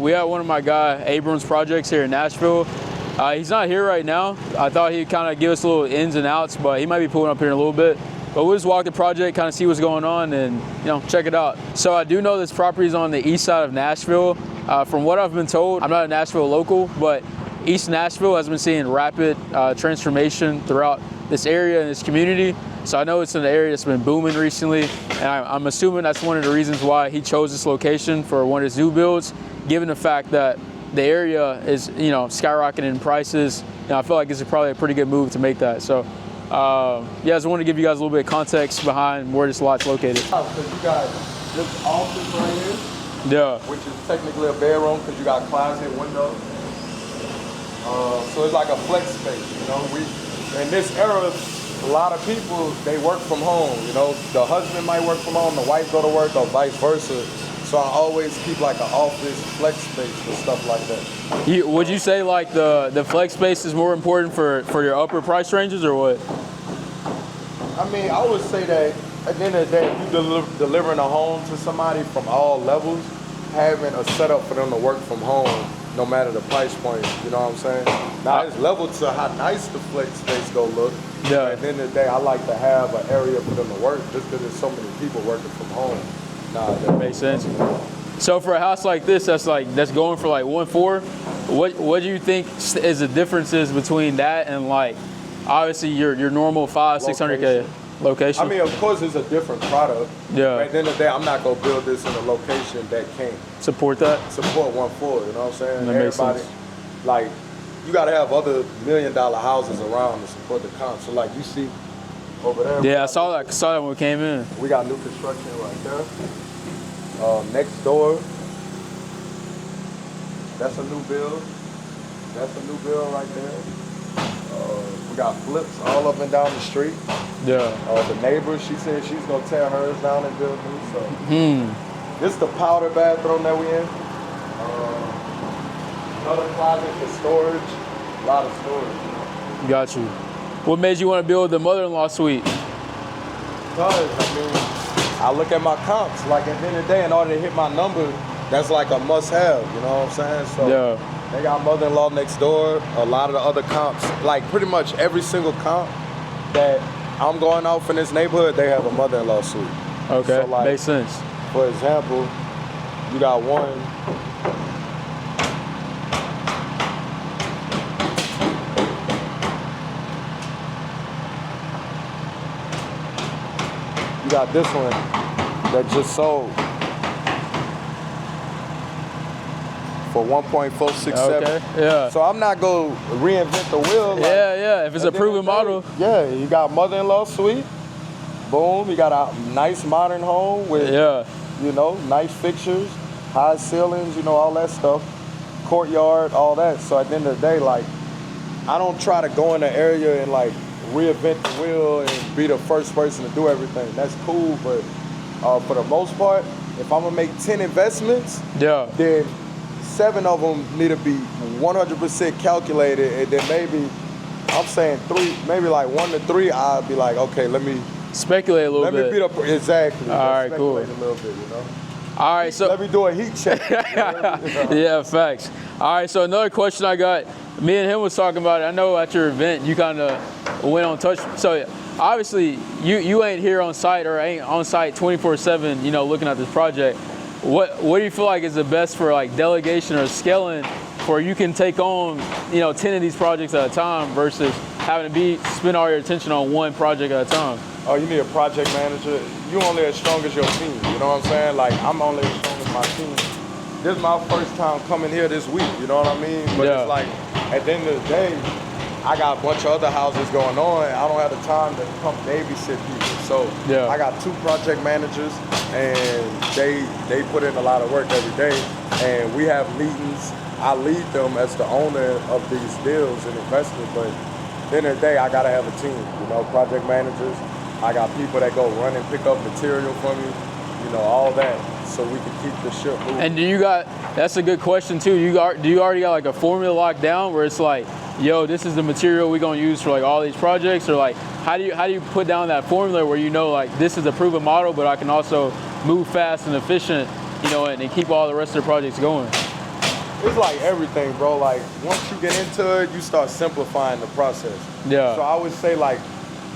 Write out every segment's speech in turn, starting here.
we have one of my guy Abram's projects here in Nashville. He's not here right now. I thought he'd kind of give us a little ins and outs, but he might be pulling up here in a little bit. But we'll just walk the project, kind of see what's going on, and check it out. So I do know this property is on the east side of Nashville. From what I've been told, I'm not a Nashville local, but East Nashville has been seeing rapid transformation throughout this area and this community. So I know it's an area that's been booming recently, and I'm assuming that's one of the reasons why he chose this location for one of his new builds, given the fact that the area is, skyrocketing in prices. I feel like this is probably a pretty good move to make that. So, yeah, I just want to give you guys a little bit of context behind where this lot's located. Because you got this office right here, yeah, which is technically a bedroom because you got closet windows. So it's like a flex space, in this era, a lot of people, they work from home, The husband might work from home, the wife go to work, or vice versa. So I always keep like an office flex space for stuff like that. Would you say like the flex space is more important for your upper price ranges, or what? I mean, I would say that at the end of the day, if you're delivering a home to somebody from all levels, having a setup for them to work from home, no matter the price point, you know what I'm saying? Now it's level to how nice the flex space go look. Yeah. At the end of the day, I like to have an area for them to work just because there's so many people working from home. Nah, that makes sense. So for a house like this, that's going for like 1.4. What do you think is the differences between that and like obviously your normal 500-600K location? I mean, of course, it's a different product. Yeah. But at the end of the day, I'm not gonna build this in a location that can't support that. Support 1.4. You know what I'm saying? That makes sense. Like, you gotta have other $1 million houses around to support the comp. So like you see over there. Yeah, I saw that when we came in. We got new construction right there. Next door, that's a new build. That's a new build right there. We got flips all up and down the street. Yeah. The neighbor, she said she's gonna tear hers down and build new. So this is the powder bathroom that we in. Another closet for storage. A lot of storage. Got you. What made you want to build the mother-in-law suite? Because I look at my comps. Like at the end of the day, in order to hit my number, that's like a must-have. You know what I'm saying? So yeah. They got mother-in-law next door. A lot of the other comps, like pretty much every single comp that I'm going off in this neighborhood, they have a mother-in-law suite. Okay, so like, makes sense. For example, you got one. You got this one that just sold for 1.467. Okay, yeah. So I'm not gonna reinvent the wheel. Like, yeah. If it's a proven model. Yeah, you got mother-in-law suite. Boom, you got a nice modern home with, nice fixtures, high ceilings, all that stuff, courtyard, all that. So at the end of the day, like, I don't try to go in the area and like reinvent the wheel and be the first person to do everything. That's cool, but for the most part, if I'm gonna make 10 investments, then 7 of them need to be 100% calculated, and then maybe, I'm saying 3, maybe like 1 to 3, I'll be like, okay, let me speculate a little bit. Let me beat up, exactly. All right, cool. A little bit, All right, so let me do a heat check. Yeah, facts. All right, so another question I got, me and him was talking about it. I know at your event you kind of went on touch. So obviously you ain't here on site or ain't on site 24/7, looking at this project. What do you feel like is the best for like delegation or scaling, where you can take on 10 of these projects at a time versus having to spend all your attention on one project at a time? Oh, you need a project manager. You only as strong as your team. You know what I'm saying? Like, I'm only as strong as my team. This is my first time coming here this week. You know what I mean? But it's like, at the end of the day, I got a bunch of other houses going on. I don't have the time to come babysit people. So I got 2 project managers, and they put in a lot of work every day. And we have meetings. I lead them as the owner of these deals and investors. But at the end of the day, I gotta have a team. Project managers. I got people that go run and pick up material for me. All that, so we can keep the ship moving. And that's a good question too. Do you already got like a formula locked down where it's like, yo, this is the material we're gonna use for like all these projects, or like how do you put down that formula where like this is a proven model, but I can also move fast and efficient, and keep all the rest of the projects going? it's like everything, bro. Like once you get into it, you start simplifying the process. Yeah. So I would say like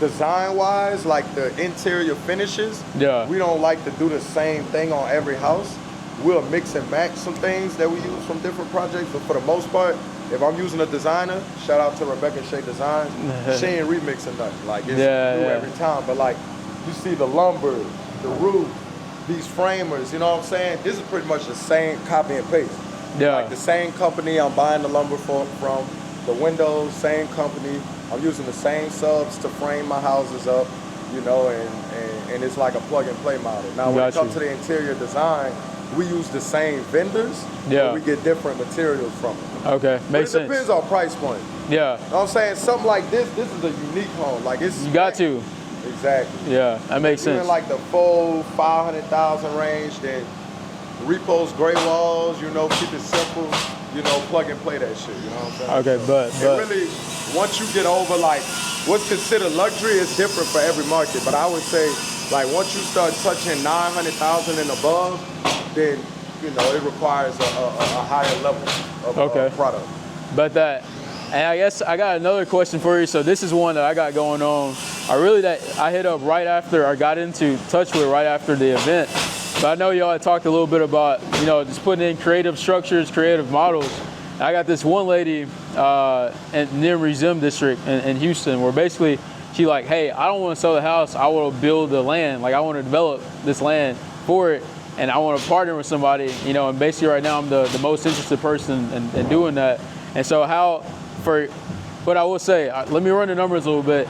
design-wise, like the interior finishes, we don't like to do the same thing on every house. We'll mix and match some things that we use from different projects, but for the most part, if I'm using a designer, shout out to Rebecca Shea Designs, she ain't remixing nothing. Like it's new every time. But like you see the lumber, the roof, these framers, you know what I'm saying? This is pretty much the same copy and paste. Yeah. Like the same company I'm buying the lumber from, the windows, same company. I'm using the same subs to frame my houses up, you know, and it's like a plug and play model. Now when it comes to the interior design, we use the same vendors, but we get different materials from them. Okay, makes sense. It depends on price point. Yeah. You know what I'm saying? Something like this is a unique home. Like it's you got to. Exactly. Yeah, that makes sense. Even like the full 500,000 range, then repos, gray walls, you know, keep it simple, you know, plug and play that shit, you know what I'm saying? Okay, but really, once you get over like, what's considered luxury is different for every market, but I would say, like once you start touching 900,000 and above, then, you know, it requires a higher level of product. But and I guess I got another question for you. So this is one that I got going on. I hit up right after, I got into touch with right after the event. But I know y'all had talked a little bit about, you know, just putting in creative structures, creative models. And I got this one lady near Museum District in Houston where basically she like, hey, I don't want to sell the house. I want to build the land. Like I want to develop this land for it. And I want to partner with somebody, you know, and basically right now I'm the most interested person in doing that. And so but I will say, let me run the numbers a little bit.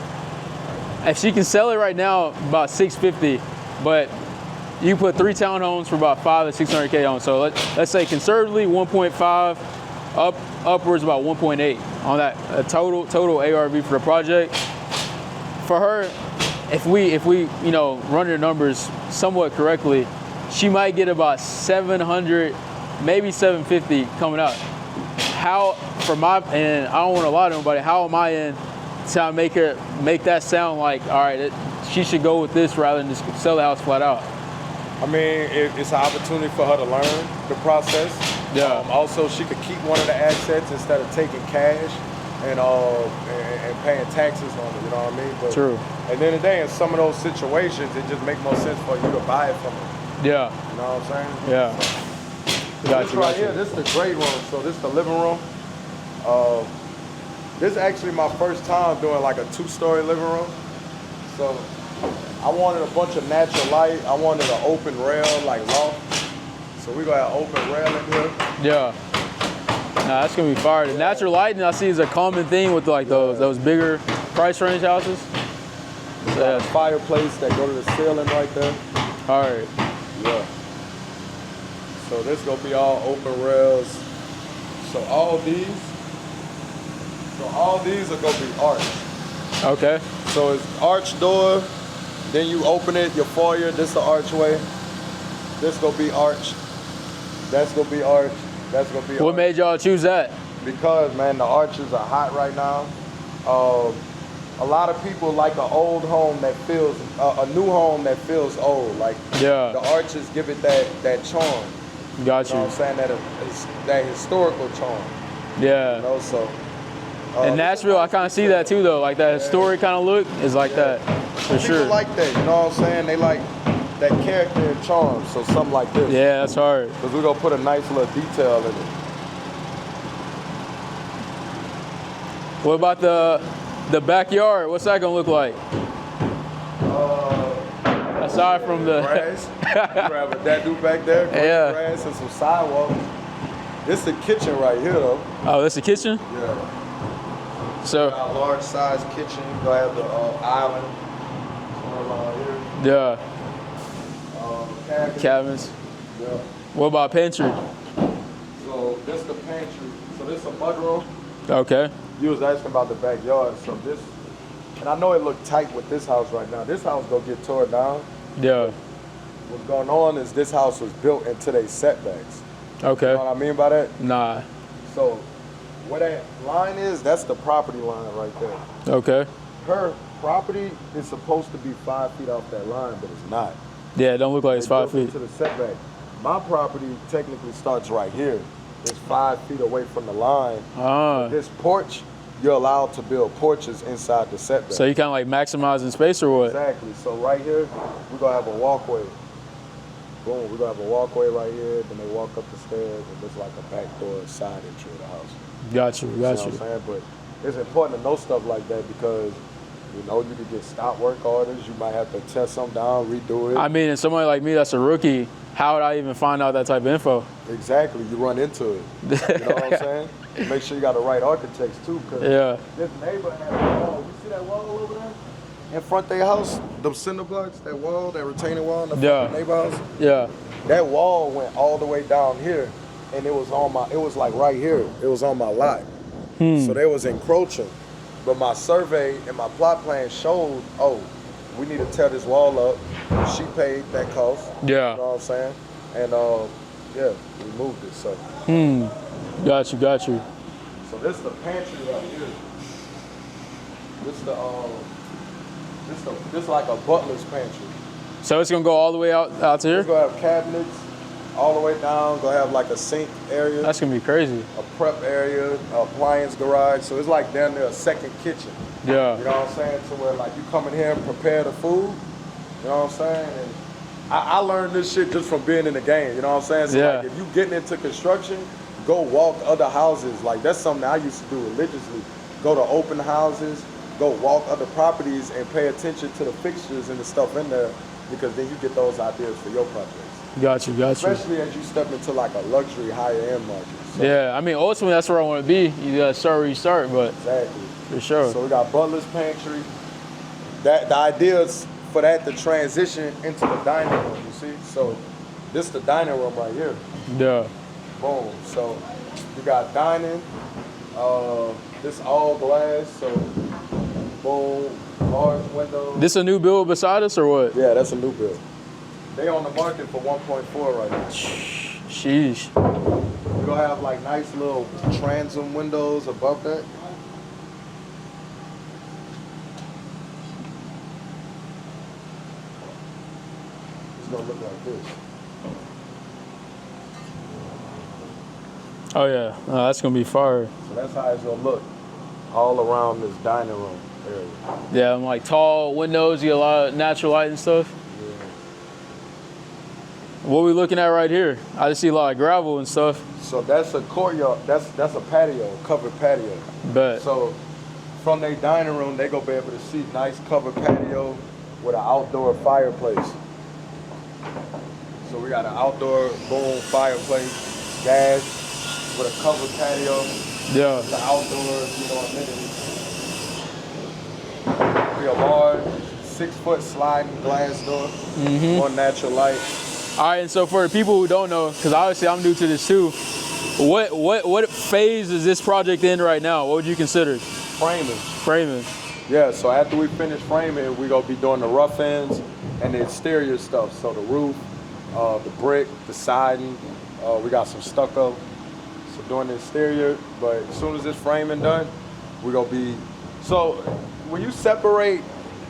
If she can sell it right now, about $650, but you put 3 townhomes for about $500 to $600K on. So let's say conservatively 1.5, upwards about 1.8 on that total ARV for the project. For her, if we you know run the numbers somewhat correctly, she might get about 700, maybe 750 coming out. How, for my end, I don't want to lie to nobody, how am I in to make that sound like, all right, she should go with this rather than just sell the house flat out? I mean, it's an opportunity for her to learn the process. Yeah. Also, she could keep one of the assets instead of taking cash and paying taxes on it, you know what I mean? But true. At the end of the day, in some of those situations, it just makes more sense for you to buy it from her. Yeah. You know what I'm saying? Yeah. This right here, this is the great room. So this is the living room. This is actually my first time doing like a 2-story living room. So I wanted a bunch of natural light. I wanted an open rail, like loft. So we're gonna have open rail in here. Yeah. Nah, that's gonna be fire. The natural lighting I see is a common theme with like those bigger price range houses. So yeah. Fireplace that go to the ceiling right there. All right. Yeah. So this gonna be all open rails. So all these are gonna be arched. Okay. So it's arched door, then you open it, your foyer, this is the archway. This gonna be arched. That's gonna be arched. That's gonna be arched. What made y'all choose that? Because, man, the arches are hot right now. A lot of people like an old home that feels, a new home that feels old. Like the arches give it that charm. Got you. You know what I'm saying? That historical charm. Yeah. You know, so. In Nashville, I kind of see that too, though. Like that historic kind of look is like that, for sure. People like that, you know what I'm saying? They like that character and charm, so something like this. Yeah, that's hard. Because we're going to put a nice little detail in it. What about the backyard? What's that going to look like? Aside from the grass, grab a dadu back there, grass and some sidewalks. This is the kitchen right here, though. Oh, that's the kitchen? Yeah. So a large size kitchen. You gonna have the island here. Yeah. Cabins. Yeah. What about pantry? So this is the pantry. So this is a mudroom. Okay. You was asking about the backyard. So this, and I know it looked tight with this house right now. This house gonna get torn down. Yeah. What's going on is this house was built into their setbacks. Okay. You know what I mean by that? Nah. So where that line is, that's the property line right there. Okay. Her property is supposed to be 5 feet off that line, but it's not. Yeah, it don't look like it's 5 feet. To the setback. My property technically starts right here. It's 5 feet away from the line. This porch, you're allowed to build porches inside the setback. So you kind of like maximizing space or what? Exactly. So right here, we're gonna have a walkway. Boom, we're gonna have a walkway right here, then they walk up the stairs, and there's like a back door side entry of the house. Got you. You know what I'm saying? But it's important to know stuff like that because, you know, you could get stop work orders, you might have to tear something down, redo it. I mean, and somebody like me that's a rookie, how would I even find out that type of info? Exactly, you run into it. You know what I'm saying? Make sure you got the right architects too, because this neighbor had a wall. You see that wall over there? In front of their house, them cinder blocks, that wall, that retaining wall in the front of the neighbor house? Yeah. That wall went all the way down here, and it was like right here. It was on my lot. So they was encroaching. But my survey and my plot plan showed, oh, we need to tear this wall up. She paid that cost. Yeah. You know what I'm saying? And yeah, we moved it. So. Got you. So this is the pantry right here. This like a butler's pantry. So it's gonna go all the way out to here? It's gonna have cabinets all the way down. Gonna have like a sink area. That's gonna be crazy. A prep area, appliance garage. So it's like down there a second kitchen. Yeah. You know what I'm saying? To where like you come in here and prepare the food. You know what I'm saying? And I learned this shit just from being in the game. You know what I'm saying? So like if you getting into construction, go walk other houses. Like that's something I used to do religiously. Go to open houses, go walk other properties and pay attention to the fixtures and the stuff in there, because then you get those ideas for your projects. Got you. Especially as you step into like a luxury higher end market. So, yeah, I mean ultimately that's where I want to be. You gotta start where you start, but exactly. For sure. So we got butler's pantry. The idea is for that to transition into the dining room, you see? So this is the dining room right here. Yeah. Boom. So you got dining. This all glass, so boom, large windows. This a new build beside us or what? Yeah, that's a new build. They on the market for 1.4 right now. Sheesh. We're gonna have like nice little transom windows above that. It's gonna look like this. Oh yeah, that's gonna be fire. So that's how it's gonna look all around this dining room area. Yeah, I'm like tall windows, you get a lot of natural light and stuff. Yeah. What are we looking at right here? I just see a lot of gravel and stuff. So that's a courtyard, that's a patio, covered patio. Bet. So from their dining room, they gonna be able to see nice covered patio with an outdoor fireplace. So we got an outdoor boom fireplace, gas, with a covered patio. Yeah. The outdoor, amenities. Be a large 6-foot sliding glass door, more natural light. All right, and so for the people who don't know, because obviously I'm new to this too, what phase is this project in right now? What would you consider? Framing. Yeah, so after we finish framing, we're gonna be doing the rough ends and the exterior stuff. So the roof, the brick, the siding, we got some stucco. So doing the exterior, but as soon as this framing done, we're gonna be, so when you separate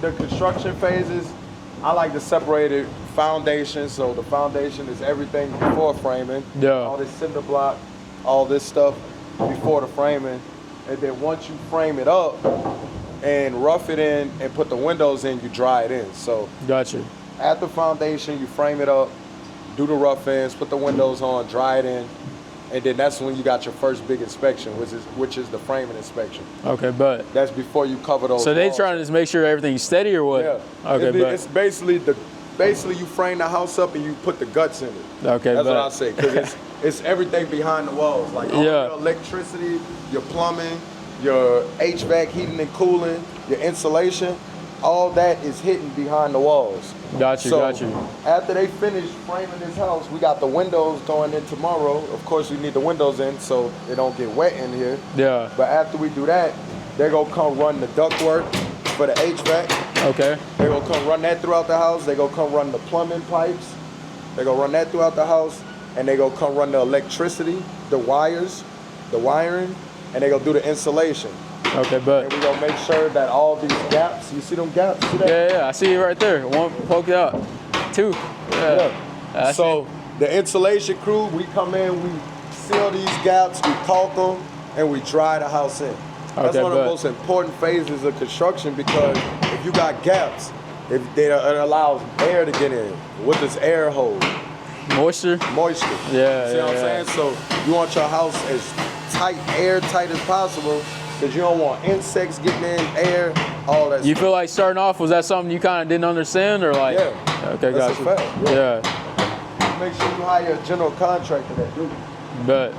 the construction phases, I like to separate it foundation. So the foundation is everything before framing. Yeah. All this cinder block, all this stuff before the framing. And then once you frame it up and rough it in and put the windows in, you dry it in. So Gotcha. at the foundation, you frame it up, do the rough ends, put the windows on, dry it in. And then that's when you got your first big inspection, which is the framing inspection. Okay, but that's before you cover those. So they walls. trying to just make sure everything's steady or what? Yeah. Okay, it's basically you frame the house up and you put the guts in it. Okay, that's what I say, because it's everything behind the walls, like all your electricity, your plumbing, your HVAC, heating and cooling, your insulation. All that is hidden behind the walls. Got you. After they finish framing this house, we got the windows going in tomorrow. Of course, we need the windows in so it don't get wet in here. Yeah. But after we do that, they're gonna come run the ductwork for the HVAC. Okay. They're gonna come run that throughout the house. They're gonna come run the plumbing pipes. They're gonna run that throughout the house. And they're gonna come run the electricity, the wires, the wiring, and they're gonna do the insulation. Okay, but and we're gonna make sure that all these gaps, you see them gaps? See that? Yeah, I see it right there. One poked out. Two. Yeah. So the insulation crew, we come in, we seal these gaps, we caulk them, and we dry the house in. That's one of the most important phases of construction, because if you got gaps, it allows air to get in. What does air hold? Moisture. Moisture. Yeah. See what I'm saying? So you want your house as tight, airtight as possible, because you don't want insects getting in, air, all that You stuff. feel like starting off, was that something you kind of didn't understand, or like? Yeah. Okay, That's gotcha. a fact. Yeah. Make sure you hire a general contractor that do it. Bet.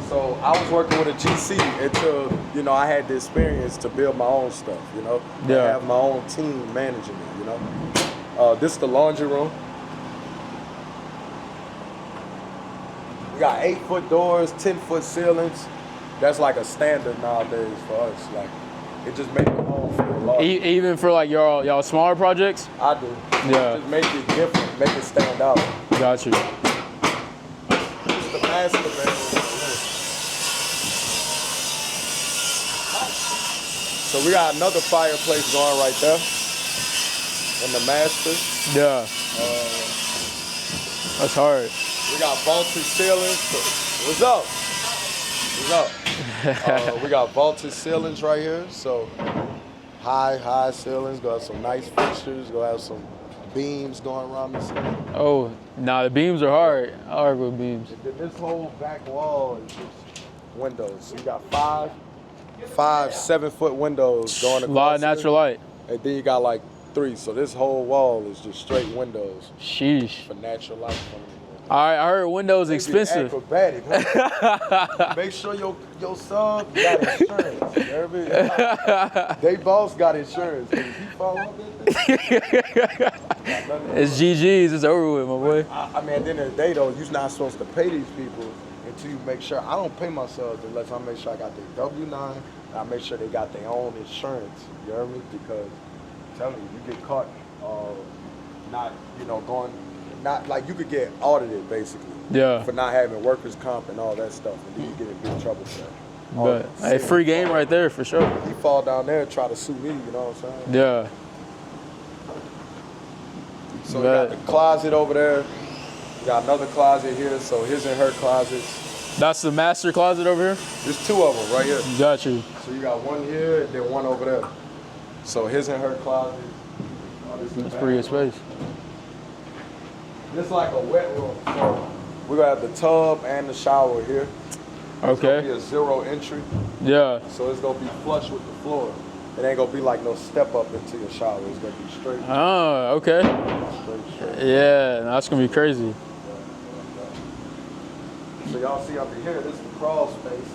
So I was working with a GC until, you know, I had the experience to build my own stuff, you know? Yeah. I have my own team managing it, you know? This is the laundry room. We got 8-foot doors, 10-foot ceilings. That's like a standard nowadays for us. Like, it just makes the home feel large. Even for like y'all smaller projects? I do. Yeah. Just make it different, make it stand out. Got you. This is the master bedroom. So we got another fireplace going right there in the master. Yeah. That's hard. We got vaulted ceilings. What's up? What's up? We got vaulted ceilings right here. So high ceilings. Gonna have some nice fixtures. Gonna have some beams going around the ceiling. Oh, nah, the beams are hard. Hard with beams. And then this whole back wall is just windows. So you got five 7-foot windows going across. A lot of natural light. And then you got like 3. So this whole wall is just straight windows Sheesh. for natural light coming in. All right, I heard windows expensive. Acrobatic, huh? Make sure your son got insurance. You hear me? They boss got insurance. If he fall off that thing, It's GG's. It's over with, my boy. I mean, at the end of the day, though, you're not supposed to pay these people until you make sure. I don't pay myself unless I make sure I got their W-9 and I make sure they got their own insurance. You hear me? Because I'm telling you, you get caught not, you know, going. Not like you could get audited basically. Yeah. For not having workers' comp and all that stuff, and then you get in big trouble for that. But hey, free game right there for sure. He fall down there and try to sue me, you know what I'm saying? Yeah. So we got the closet over there. We got another closet here, so his and her closets. That's the master closet over here? There's 2 of them right here. Got you. So you got one here and then one over there. So his and her closet. That's pretty good space. This is like a wet room. So we're gonna have the tub and the shower here. It's gonna be a 0 entry. Yeah. So it's gonna be flush with the floor. It ain't gonna be like no step up into your shower. It's gonna be straight. Oh, okay. Straight. Yeah, that's gonna be crazy. So y'all see up here, this is the crawl space.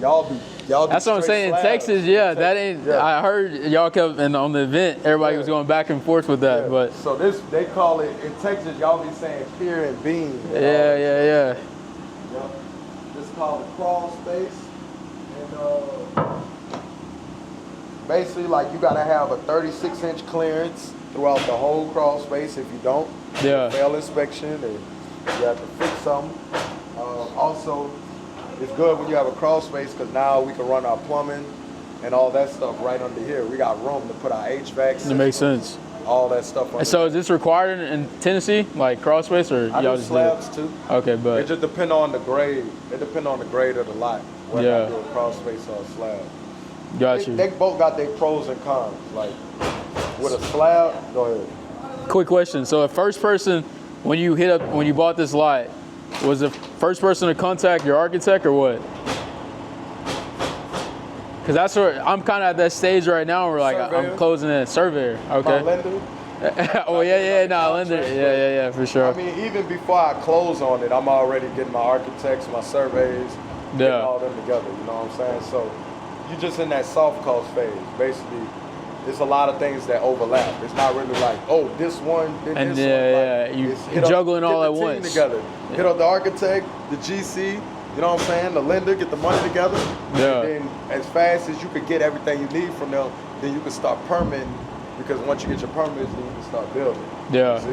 Y'all do. That's what I'm saying. In Texas, yeah, that ain't. Yeah. I heard y'all kept on the event. Everybody was going back and forth with that, but. So they call it in Texas. Y'all be saying pier and beam. Yeah. Yep. This is called the crawl space, and basically, like, you gotta have a 36-inch clearance throughout the whole crawl space. If you don't, fail inspection, and you have to fix something. Also, it's good when you have a crawl space because now we can run our plumbing and all that stuff right under here. We got room to put our HVAC system. That makes sense. All that stuff. And so is this required in Tennessee, like crawl space, or I y'all do just slabs do it? too. Okay, but it just depends on the grade. It depends on the grade of the lot. Whether I do a crawl space or a slab. Got you. They both got their pros and cons. Like with a slab, go ahead. Quick question. So the first person when you bought this lot, was the first person to contact your architect or what? Because that's where I'm kind of at that stage right now where like I'm closing in. Surveyor. Okay. My lender. Oh lender. Yeah, for sure. I mean, even before I close on it, I'm already getting my architects, my surveys, getting all them together. You know what I'm saying? So you're just in that soft cost phase. Basically, there's a lot of things that overlap. It's not really like, oh, this one, then and this one. You're juggling all at once. Together. Yeah. Hit up the architect, the GC, you know what I'm saying? The lender, get the money together. Yeah. And then as fast as you could get everything you need from them, then you can start permitting. Because once you get your permits, then you can start building. Yeah.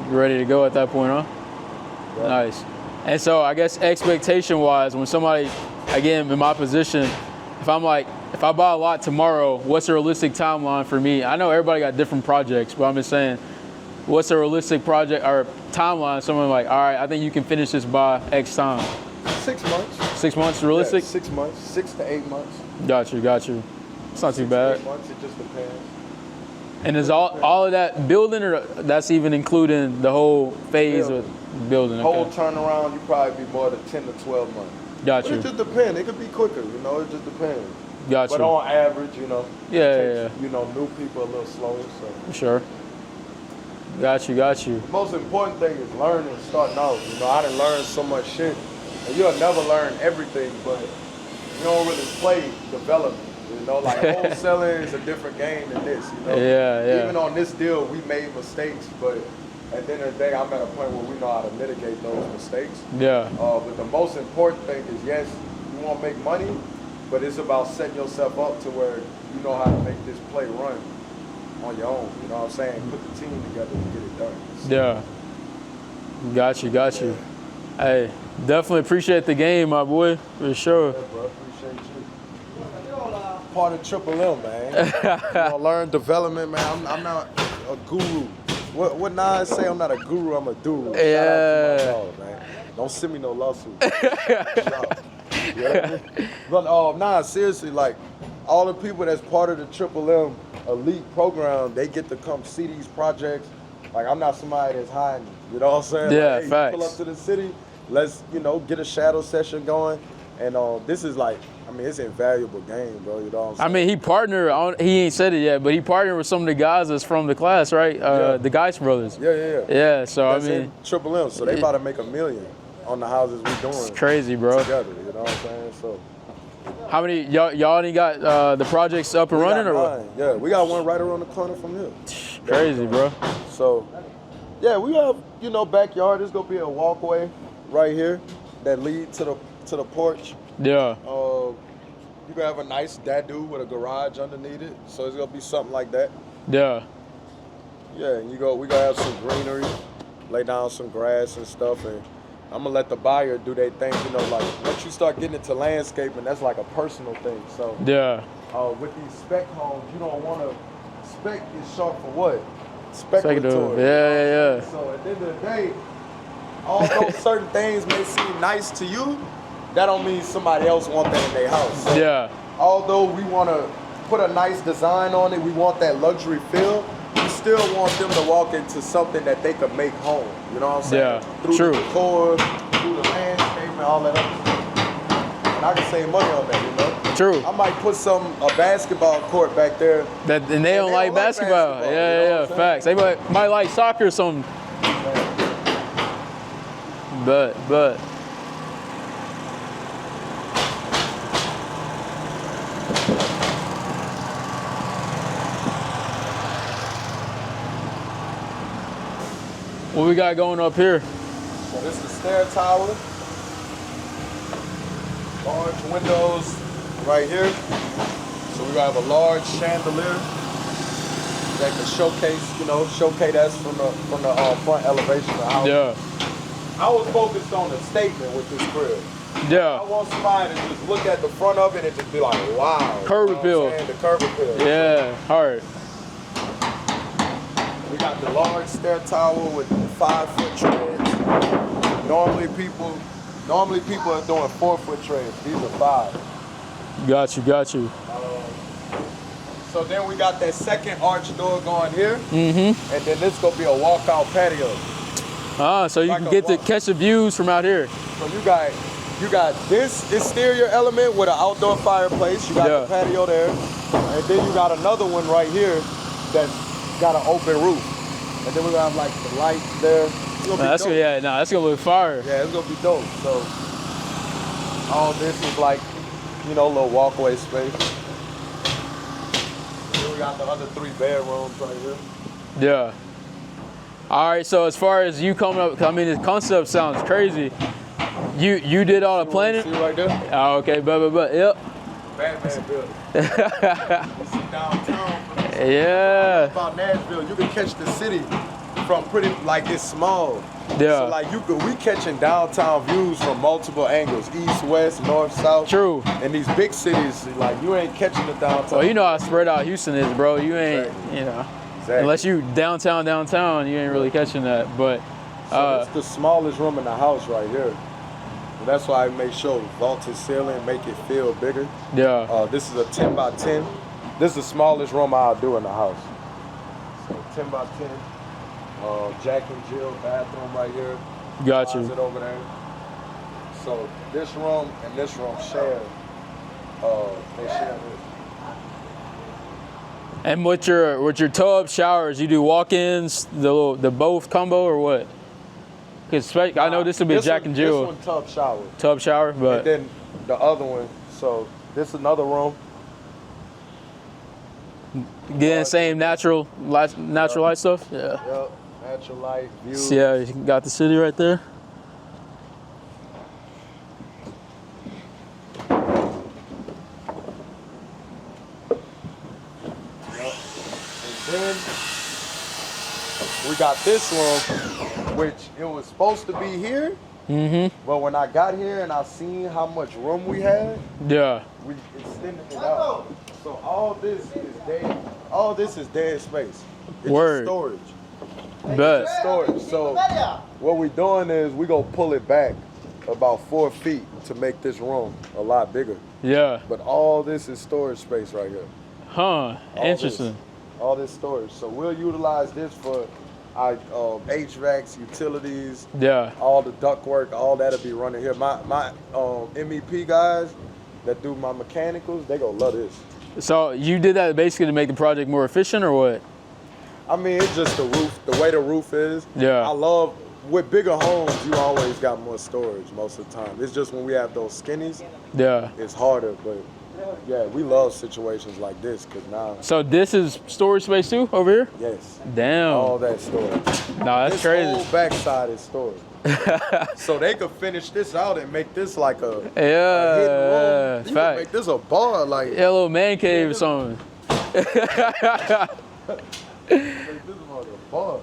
You're ready to go at that point, huh? Yeah. Nice. And so I guess expectation-wise, when somebody, again, in my position, if I buy a lot tomorrow, what's a realistic timeline for me? I know everybody got different projects, but I'm just saying, what's a realistic project or timeline? Someone like, all right, I think you can finish this by X time. 6 months. 6 months realistic? Yeah, 6 months, 6 to 8 months. Got you. It's not too bad. 8 months, it just depends. And is all of that building, or that's even including the whole phase of building? Whole turnaround, you probably be more than 10 to 12 months. Got But you. it just depends. It could be quicker, you know. It just depends. Got But you. on average, you know. Yeah. You know, new people a little slower. So Sure. Got you. the most important thing is learning, starting out. You know, I done learned so much shit, and you'll never learn everything, but you don't really play development. You know, like wholesaling is a different game than this. You know. Yeah. Even on this deal, we made mistakes, but at the end of the day, I'm at a point where we know how to mitigate those mistakes. Yeah. But the most important thing is, yes, you want to make money, but it's about setting yourself up to where you know how to make this play run on your own. You know what I'm saying? Put the team together to get it done. Yeah. Got you. Hey, definitely appreciate the game, my boy, for sure. Yeah, bro, appreciate you. Part of Triple M, man. You know, learn development, man. I'm not a guru. What Nas say? I'm not a guru. I'm a dude. Yeah. Shout out to my dog, man. Don't send me no lawsuit. You know what I mean? But nah, seriously, like all the people that's part of the Triple M elite program, they get to come see these projects. Like I'm not somebody that's hiding. You know what I'm saying? Yeah, like, hey, facts. Pull up to the city. Let's get a shadow session going. And this is like, I mean, it's an invaluable game, bro. You know what I'm saying? I mean, he partnered. He ain't said it yet, but he partnered with some of the guys that's from the class, right? The Geist brothers. Yeah. Yeah. So That's I mean, in Triple M. So they about to make $1 million on the houses we doing. it's crazy, bro. Together. You know what I'm saying? So. How many y'all only got the projects up and running, or what? 9. Yeah, we got one right around the corner from here. Crazy, bro. So, yeah, we have backyard. There's gonna be a walkway right here that lead to the porch. Yeah. You gonna have a nice dadu with a garage underneath it. So it's gonna be something like that. Yeah. Yeah, and we gonna have some greenery, lay down some grass and stuff, and I'm gonna let the buyer do their thing. You know, like once you start getting into landscaping, that's like a personal thing. So Yeah. with these spec homes, you don't want to spec is short for what? Speculative. Speculatory. Yeah. So at the end of the day, although certain things may seem nice to you, that don't mean somebody else want that in their house. So Yeah. although we want to put a nice design on it, we want that luxury feel, we still want them to walk into something that they could make home. You know what I'm saying? Yeah, Through true. the decor, through the landscape and all that other stuff. And I can save money on that, you know? True. I might put a basketball court back there. And they don't like basketball. you know Yeah. what I'm Facts. They might like soccer or something. But. What we got going up here? So this is the stair tower. Large windows right here. So we're gonna have a large chandelier that can showcase us from the front elevation of the house. Yeah. I was focused on the statement with this crib. I Yeah. want somebody to just look at the front of it and just be like, wow. Curb You know what appeal. I'm saying? The curb appeal. Yeah. Hard. We got the large stair tower with 5-foot treads. Normally people are doing 4-foot treads. These are 5. Got you. So then we got that second arch door going here. Mm-hmm. And then this gonna be a walkout patio. So you Like can a get to walk. catch the views from out here. So you got this exterior element with an outdoor fireplace. You got Yeah. the patio there. And then you got another one right here that's got an open roof. And then we're gonna have like the lights there. It's gonna be That's dope. that's gonna look fire. Yeah, it's gonna be dope. So all this is like, little walkway space. Then we got the other 3 bedrooms right here. Yeah. All right. So as far as you coming up, I mean, the concept sounds crazy. You did all the planning. See right there? Oh, okay. But yep. Batman building. You see downtown. Yeah. About Nashville, you can catch the city from it's small. Yeah. So like we catching downtown views from multiple angles, east, west, north, south. True. And these big cities, like you ain't catching the downtown. Well, you know how spread out Houston is, bro. You ain't, Exactly. Exactly. unless you downtown, you ain't really catching that. But So it's the smallest room in the house right here. You that's why I make sure vaulted ceiling, make it feel bigger. Yeah. This is a 10 by 10. This is the smallest room I'll do in the house. So 10 by 10. Jack and Jill bathroom right here. Got you. Closet over there. So this room and this room share. They share this. And with your tub showers, you do walk-ins, the both combo or what? Because I know this will be a Jack and Jill. This one tub shower. Tub shower, but and then the other one. So this is another room. Again, same natural light stuff. Yeah. Yep. Natural light view. So yeah, you got the city right there. Then we got this room, which it was supposed to be here. But when I got here and I seen how much room we had, yeah, we extended it out. So all this is dead. All this is dead space. It's Word. just storage. Bet. It's storage. So what we're doing is we gonna pull it back about 4 feet to make this room a lot bigger. Yeah. But all this is storage space right here. Huh. Interesting. All this storage. So we'll utilize this for our HVACs, utilities, Yeah. all the duct work, all that'll be running here. My MEP guys that do my mechanicals, they gonna love this. So you did that basically to make the project more efficient or what? I mean, it's just the roof, the way the roof is. Yeah. I love, with bigger homes, you always got more storage most of the time. It's just when we have those skinnies, Yeah. it's harder, but yeah, we love situations like this because now, So this is storage space too over here? yes, Damn. all that storage. Nah, that's This crazy. whole backside is storage. So they could finish this out and make this like a hidden Yeah. room. You Fact. could make this a bar, like Yeah, a little man cave or something. make this like a bar.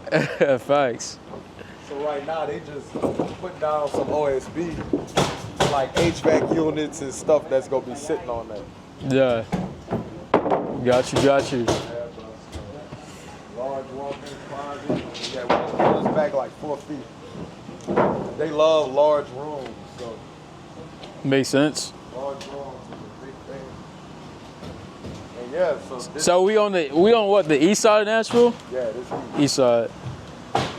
Facts. So right now they just put down some OSB, like HVAC units and stuff that's gonna be sitting on there. Yeah. Got you. Large walk-in closet. Yeah, we'll pull this back like 4 feet. They love large rooms, so Makes sense. large rooms is a big thing. And yeah, so this, So we on what, the east side of Nashville? yeah, this East side.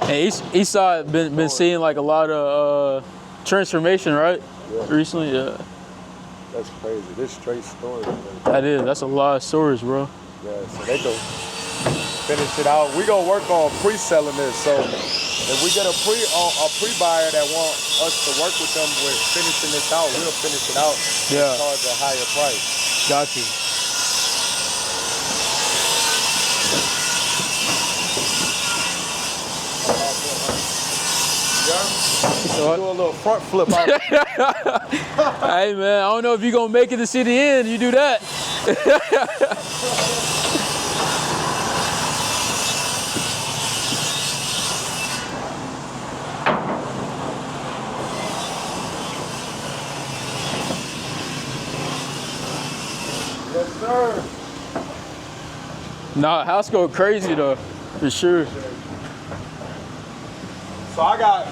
And east side been seeing like a lot of transformation, right? Yeah. Recently, yeah. that's crazy. This straight storage. Baby. That's a lot of storage, bro. Yeah, so they go finish it out. We gonna work on pre-selling this. So if we get a pre-buyer that want us to work with them with finishing this out, we'll finish it out. Yeah. And charge a higher price. Got you. Do a little front flip out. Hey man, I don't know if you're gonna make it to see the end. You do that. Yes, sir. Nah, house go crazy though, for sure. So I got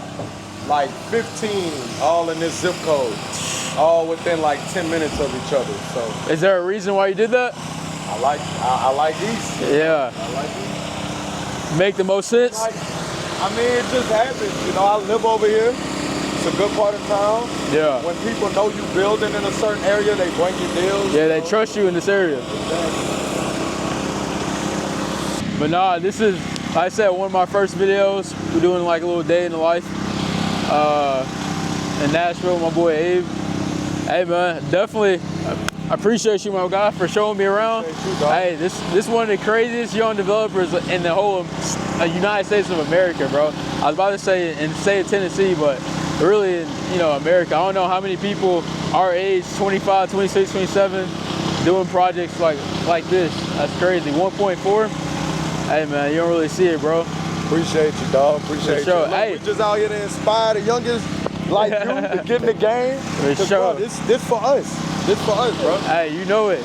like 15 all in this zip code, all within like 10 minutes of each other. So Is there a reason why you did that? I like these. Yeah, I like these. make the most sense. Like, I mean, it just happens. You know, I live over here. It's a good part of town. Yeah. When people know you building in a certain area, they bring you deals. Yeah, they trust you in this area. But nah, this is, like I said, one of my first videos. We're doing like a little day in the life in Nashville, my boy Abe. Hey man, definitely I appreciate you, my guy, for showing me around. Hey, this is one of the craziest young developers in the whole United States of America, bro. I was about to say in the state of Tennessee, but really in, America. I don't know how many people our age, 25, 26, 27, doing projects like this. That's crazy. 1.4. Hey man, you don't really see it, bro. Appreciate you, dog. Appreciate you. Sure. Look, Hey. we just out here to inspire the youngest like you to get in the game. For 'Cause, sure. bro, this for us. This for us, bro. Hey, you know it.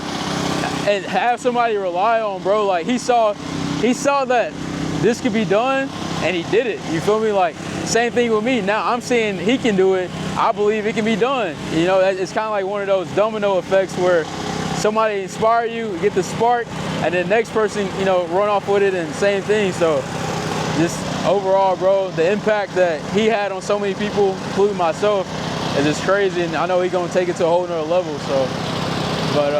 And have somebody to rely on, bro. Like he saw that this could be done and he did it. You feel me? Like same thing with me. Now I'm seeing he can do it. I believe it can be done. You know, it's kind of like one of those domino effects where somebody inspire you, get the spark, and then next person, you know, run off with it and same thing. So just overall, bro, the impact that he had on so many people, including myself, is just crazy. And I know he's gonna take it to a whole nother level. So, but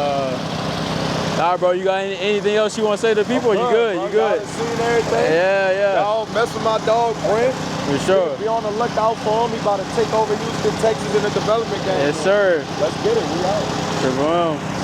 nah, bro, you got anything else you want to say to the people? You good? Bro, you good? y'all seen everything? Yeah. Y'all mess with my dog, Brent. For sure. Be on the lookout for him. He about to take over Houston, Texas in the development game. Yes, sir. Let's get it. We out. Sure,